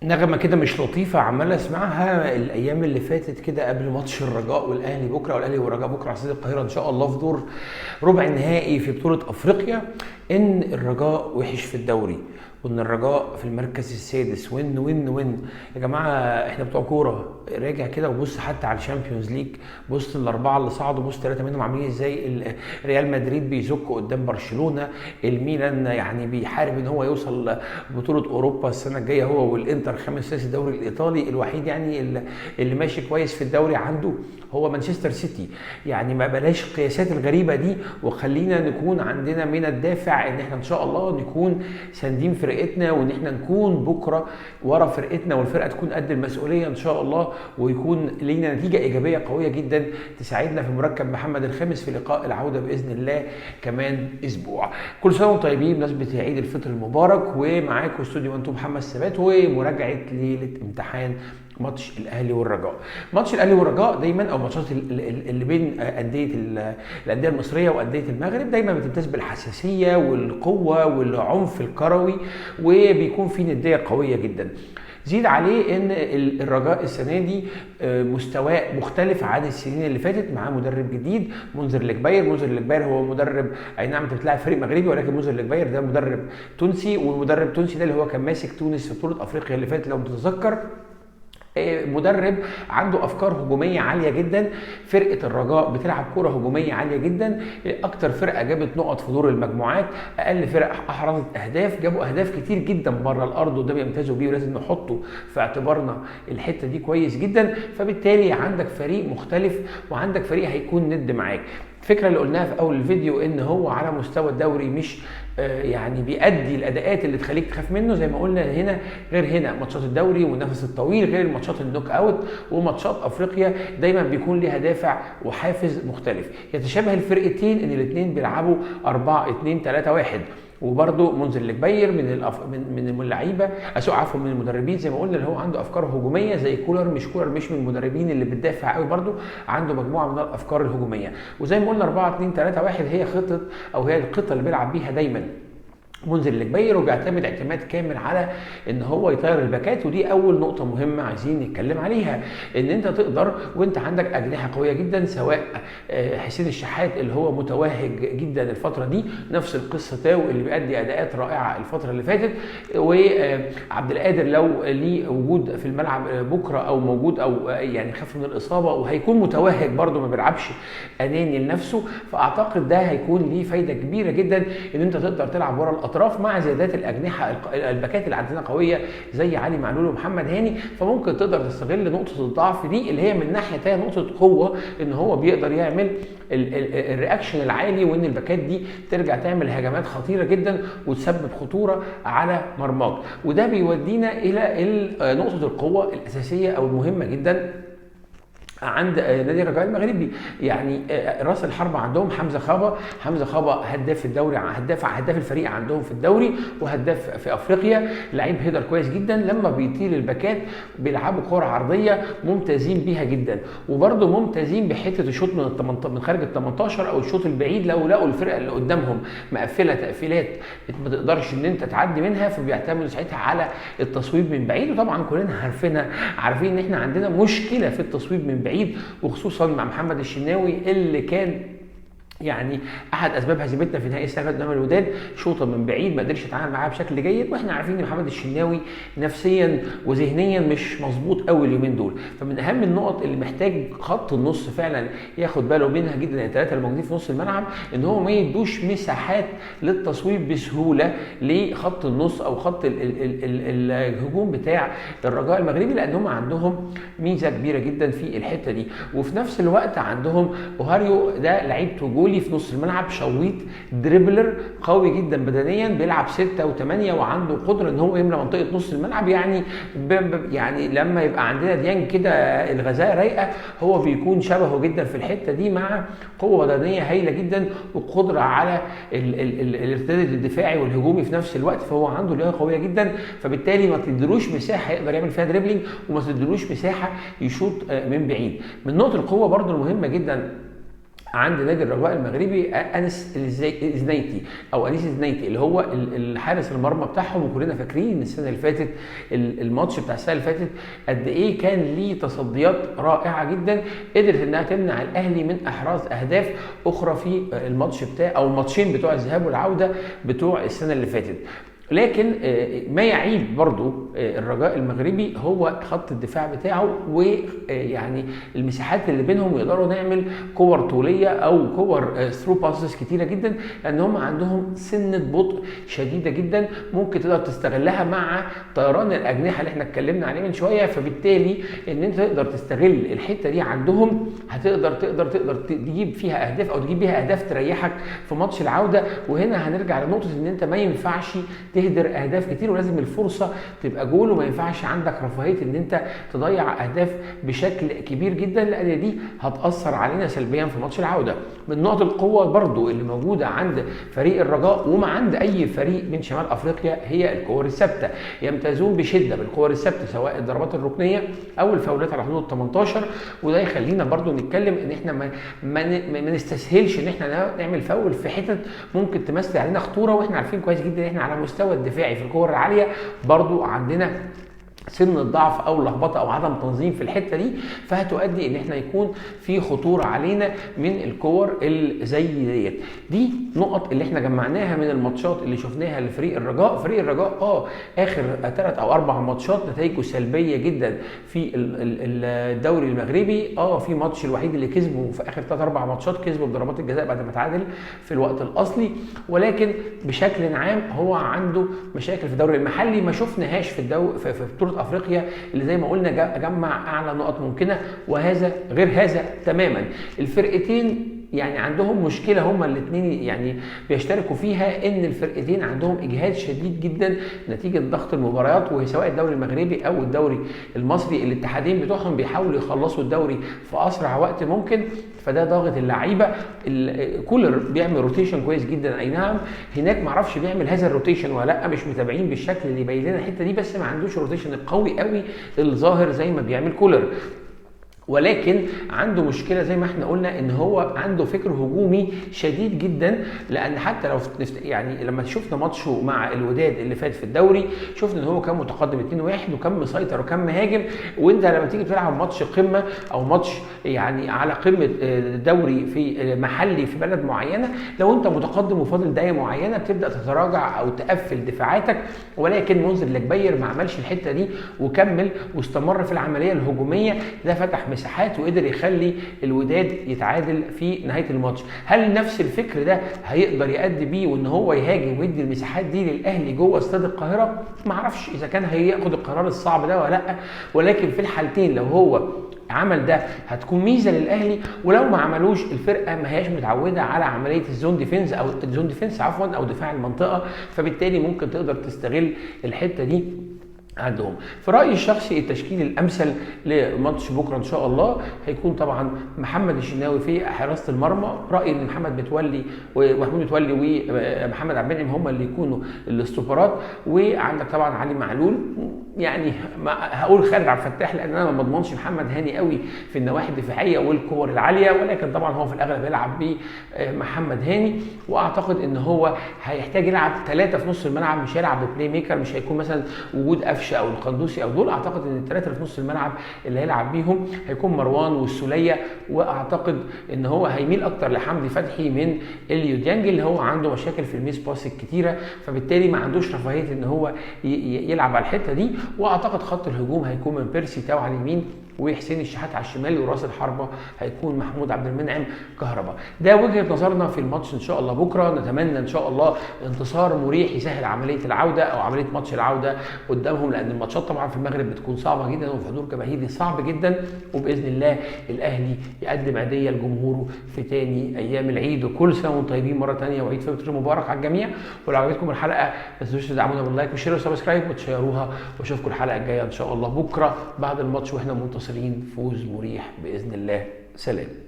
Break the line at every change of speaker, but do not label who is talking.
نغمة كده مش لطيفة عمال اسمعها الأيام اللي فاتت كده قبل ماتش الرجاء والأهلي بكرة، والأهلي والرجاء بكرة على استاد القاهرة إن شاء الله في دور ربع النهائي في بطولة أفريقيا. إن الرجاء وحش في الدوري، وإن الرجاء في المركز السادس. وين وين وين يا جماعة، إحنا بتوع كورة. راجع كده وبص حتى على الشامبيونز ليج، بص الأربعة اللي صعدوا، بص 3 منهم عاملين إزاي. ريال مدريد بيزك قدام برشلونة، الميلان يعني بيحارب إن هو يوصل بطولة أوروبا السنة الجاية، هو والإنتر خامس سادس الدوري الإيطالي. الوحيد يعني اللي ماشي كويس في الدوري عنده هو مانشستر سيتي. يعني ما بلاش القياسات الغريبة دي، وخلينا نكون عندنا من الدافع ان احنا ان شاء الله نكون ساندين فرقتنا، وان احنا نكون بكرة ورا فرقتنا، والفرقة تكون قد المسؤولية ان شاء الله، ويكون لينا نتيجة ايجابية قوية جدا تساعدنا في مركب محمد الخامس في لقاء العودة باذن الله كمان اسبوع. كل سنة وانتم طيبين بمناسبة عيد الفطر المبارك، ومعاكم استوديو انتم محمد ثبات ومراجعة ليلة امتحان ماتش الاهلي والرجاء. ماتش الاهلي والرجاء دايما، او ماتشات اللي بين الانديه المصريه وانديه المغرب، دايما بتمتاز بالحساسيه والقوه والعنف الكروي، وبيكون في نديه قويه جدا. زيد عليه ان الرجاء السنه دي مستواه مختلف عن السنين اللي فاتت، معاه مدرب جديد منذر الجبير. منذر الجبير هو مدرب، اي نعم انت بتلاعب فريق مغربي، ولكن منذر الجبير ده مدرب تونسي، والمدرب التونسي ده اللي هو كان ماسك تونس في بطوله افريقيا اللي فاتت لو تتذكر. مدرب عنده افكار هجوميه عاليه جدا. فرقه الرجاء بتلعب كره هجوميه عاليه جدا، اكتر فرقه جابت نقط في دور المجموعات، اقل فرقه احرزت اهداف، جابوا اهداف كتير جدا بره الارض، وده بيمتازوا بيه ولازم نحطه في اعتبارنا الحته دي كويس جدا. فبالتالي عندك فريق مختلف، وعندك فريق هيكون ند معاك. الفكره اللي قلناها في اول الفيديو ان هو على مستوى الدوري مش يعني بيأدي الاداءات اللي تخليك تخاف منه، زي ما قلنا هنا غير هنا. ماتشات الدوري والنفس الطويل غير الماتشات النوك اوت، وماتشات افريقيا دايما بيكون ليها دافع وحافز مختلف. يتشابه الفرقتين ان الاثنين بيلعبوا 4-2-3-1، وبرده منذر الجبير من اللعيبه، عفوا من المدربين زي ما قلنا اللي هو عنده افكار هجوميه زي كولر. مش من المدربين اللي بتدافع قوي، برده عنده مجموعه من الافكار الهجوميه. وزي ما قلنا 4-2-3-1 هي خطه، او هي الخطه اللي بيلعب بيها دايما منذر الجبير، وبيعتمد اعتماد كامل على ان هو يطير الباكات. ودي اول نقطه مهمه عايزين نتكلم عليها، ان انت تقدر وانت عندك اجنحه قويه جدا، سواء حسين الشحات اللي هو متوهج جدا الفتره دي، نفس القصه تاو اللي بيأدي اداءات رائعه الفتره اللي فاتت، وعبد القادر لو ليه وجود في الملعب بكره او موجود، او يعني خف من الاصابه وهيكون متوهج برده ما بيلعبش اناني لنفسه. فاعتقد ده هيكون ليه فايده كبيره جدا ان انت تقدر تلعب ورا الاطراف مع زيادات الاجنحه الباكات اللي عندنا قويه زي علي معلول ومحمد هاني. فممكن تقدر تستغل نقطه الضعف دي اللي هي من ناحيه تانيه نقطه قوه، ان هو بيقدر يعمل الرياكشن العالي، وان الباكات دي ترجع تعمل هجمات خطيره جدا وتسبب خطوره على مرماك. وده بيودينا الى نقطه القوه الاساسيه او المهمه جدا عند نادي الرجاء المغربي. يعني راس الحربة عندهم حمزة خابة هداف الدوري، هداف الفريق عندهم في الدوري، وهداف في افريقيا. لعيب هيدر كويس جدا، لما بيطير الباكات بيلعبوا كرة عرضية ممتازين بيها جدا، وبرده ممتازين بحته الشوط من خارج ال 18 او الشوط البعيد. لو لقوا الفرقه اللي قدامهم مقفله تقفيلات ما تقدرش ان انت تعدي منها، فبيعتمدوا ساعتها على التصويب من بعيد. وطبعا كلنا عارفين ان احنا عندنا مشكله في التصويب من بعيد، وخصوصا مع محمد الشناوي اللي كان يعني احد اسباب هزيمتنا في نهائي السنه قدام الوداد، شوطه من بعيد ما قدرش يتعامل معاها بشكل جيد. واحنا عارفين ان محمد الشناوي نفسيا وذهنيا مش مظبوط قوي اليومين دول. فمن اهم النقط اللي محتاج خط النص فعلا ياخد باله منها جدا، يعني الثلاثه الموجودين في نص الملعب، ان هو ما يدوش مساحات للتصويب بسهوله لخط النص او خط الهجوم بتاع الرجاء المغربي، لان هم عندهم ميزه كبيره جدا في الحته دي. وفي نفس الوقت عندهم اوهاريو، ده لعيب في نص الملعب، شويط دريبلر قوي جدا بدنيا، بيلعب 6 و8 وعنده قدره ان هو يملى منطقه نص الملعب. يعني لما يبقى عندنا ديانج كده الغزاله رايقه، هو بيكون شبهه جدا في الحته دي، مع قوه بدنيه هايله جدا وقدره على الارتداد الدفاعي والهجومي في نفس الوقت. فهو عنده لياقه قويه جدا، فبالتالي ما تديلوش مساحه يقدر يعمل فيها دريبلينج، وما تديلوش مساحه يشوط من بعيد. من نقطه القوه برده المهمه جدا عند نادي الرجاء المغربي انس الزنيتي او انيس الزنيتي اللي هو الحارس المرمى بتاعهم. وكلنا فاكرين ان السنه اللي فاتت الماتش بتاع السنه اللي فاتت قد ايه كان ليه تصديات رائعه جدا، قدرت انها تمنع الاهلي من احراز اهداف اخرى في الماتش بتاع او الماتشين بتوع الذهاب والعوده بتوع السنه اللي فاتت. لكن ما يعيب برضو الرجاء المغربي هو خط الدفاع بتاعه، ويعني المساحات اللي بينهم يقدروا نعمل كور طوليه او كور ثرو باسز كتيره جدا، لان هم عندهم سنه بطء شديده جدا ممكن تقدر تستغلها مع طيران الاجنحه اللي احنا اتكلمنا عليه من شويه. فبالتالي ان انت تقدر تستغل الحته دي عندهم تقدر تجيب فيها اهداف او تجيب بيها اهداف تريحك في ماتش العوده. وهنا هنرجع لنقطه ان انت ما ينفعش تهدر اهداف كتير، ولازم الفرصه تبقى جول، وما ينفعش عندك رفاهيه ان انت تضيع اهداف بشكل كبير جدا، لان دي هتاثر علينا سلبيا في ماتش العوده. من نقط القوه برضو اللي موجوده عند فريق الرجاء وما عند اي فريق من شمال افريقيا هي الكور الثابته. يمتازون بشده بالكور الثابته سواء الضربات الركنيه او الفاولات على حدود ال 18، وده يخلينا برضو نتكلم ان احنا ما نستسهلش ان احنا نعمل فاول في حتت ممكن تمثل علينا خطوره، واحنا عارفين كويس جدا ان احنا على مستوى الدفاعي في الكور العاليه برضو عندنا سن الضعف او لخبطه او عدم تنظيم في الحته دي، فهتؤدي ان احنا يكون في خطوره علينا من الكور اللي زي ديت. دي نقط اللي احنا جمعناها من الماتشات اللي شفناها لفريق الرجاء. فريق الرجاء اخر 3 أو 4 ماتشات نتائجه سلبيه جدا في الدوري المغربي. في ماتش الوحيد اللي كسبه في اخر 3 4 ماتشات كسبه بضربات الجزاء بعد ما تعادل في الوقت الاصلي، ولكن بشكل عام هو عنده مشاكل في الدوري المحلي ما شفناهاش في بطوله افريقيا اللي زي ما قلنا جمع اعلى نقط ممكنه، وهذا غير هذا تماما. الفرقتين يعني عندهم مشكله هما الاثنين يعني بيشتركوا فيها، ان الفرقتين عندهم اجهاد شديد جدا نتيجه ضغط المباريات، وسواء الدوري المغربي او الدوري المصري الاتحادين بتوعهم بيحاولوا يخلصوا الدوري في اسرع وقت ممكن، فده ضاغط اللعيبه. كولر بيعمل روتيشن كويس جدا، اي نعم هناك ما اعرفش بيعمل هذا الروتيشن ولا لا، مش متابعين بالشكل اللي يبين لنا الحته دي، بس ما عندوش روتيشن القوي قوي الظاهر زي ما بيعمل كولر. ولكن عنده مشكله زي ما احنا قلنا ان هو عنده فكر هجومي شديد جدا، لان حتى لو يعني لما شفنا ماتشه مع الوداد اللي فات في الدوري شفنا ان هو كان متقدم 2-1 وكان مسيطر وكان مهاجم. وانت لما تيجي تلعب ماتش قمه او ماتش يعني على قمه دوري في محلي في بلد معينه، لو انت متقدم وفاضل دقايق معينه بتبدا تتراجع او تقفل دفاعاتك، ولكن منذر الجبير ما عملش الحته دي وكمل واستمر في العمليه الهجوميه. ده فتح مساحات وقدر يخلي الوداد يتعادل في نهايه الماتش. هل نفس الفكر ده هيقدر يأدي بيه وان هو يهاجم ويدي المساحات دي للاهلي جوه استاد القاهره؟ ما اعرفش اذا كان هياخد القرار الصعب ده ولا لا، ولكن في الحالتين لو هو عمل ده هتكون ميزه للاهلي، ولو ما عملوش الفرقه ما هياش متعوده على عمليه الزون ديفنس او الزون ديفنس او دفاع المنطقه، فبالتالي ممكن تقدر تستغل الحته دي عندهم. في رايي الشخصي التشكيل الامثل لماتش بكره ان شاء الله هيكون طبعا محمد الشناوي في حراسه المرمى. رايي ان محمد متولي ومحمود متولي ومحمد عبد المنعم هم اللي يكونوا الاستوبرات، وعندك طبعا علي معلول. يعني هقول خالد عبد الفتاح لان انا ما بضمنش محمد هاني قوي في النواحي الدفاعيه والكور العاليه، ولكن طبعا هو في الاغلب يلعب بمحمد هاني، واعتقد ان هو هيحتاج يلعب 3 في نص الملعب، مش هيلعب ببلاي ميكر، مش هيكون مثلا وجود قفشه او القندوسي او دول. اعتقد ان ال3 اللي في نص الملعب اللي هيلعب بيهم هيكون مروان والسوليه، واعتقد ان هو هيميل اكتر لحمدي فتحي من اليو ديانج اللي هو عنده مشاكل في الميس باس الكتيره، فبالتالي ما عندوش رفاهيه ان هو يلعب على الحته دي. واعتقد خط الهجوم هيكون من بيرسي تاو على اليمين وحسين الشحات على الشمال، وراس الحربه هيكون محمود عبد المنعم كهربا. ده وجهه نظرنا في الماتش ان شاء الله بكره. نتمنى ان شاء الله انتصار مريح يسهل عمليه العوده او عمليه ماتش العوده قدامهم، لان الماتشات طبعا في المغرب بتكون صعبه جدا وفي حضور جماهيري صعب جدا، وباذن الله الاهلي يقدم عيديه لجمهوره في تاني ايام العيد. وكل سنه وانتم طيبين مره ثانيه، وعيد فطر مبارك على الجميع. ولو عجبتكم الحلقه ما تنسوش تدعمونا باللايك والشير والسبسكرايب وتشيروها، واشوفكم الحلقه الجايه ان شاء الله بكره بعد الماتش واحنا منتصرين فوز مريح باذن الله. سلام.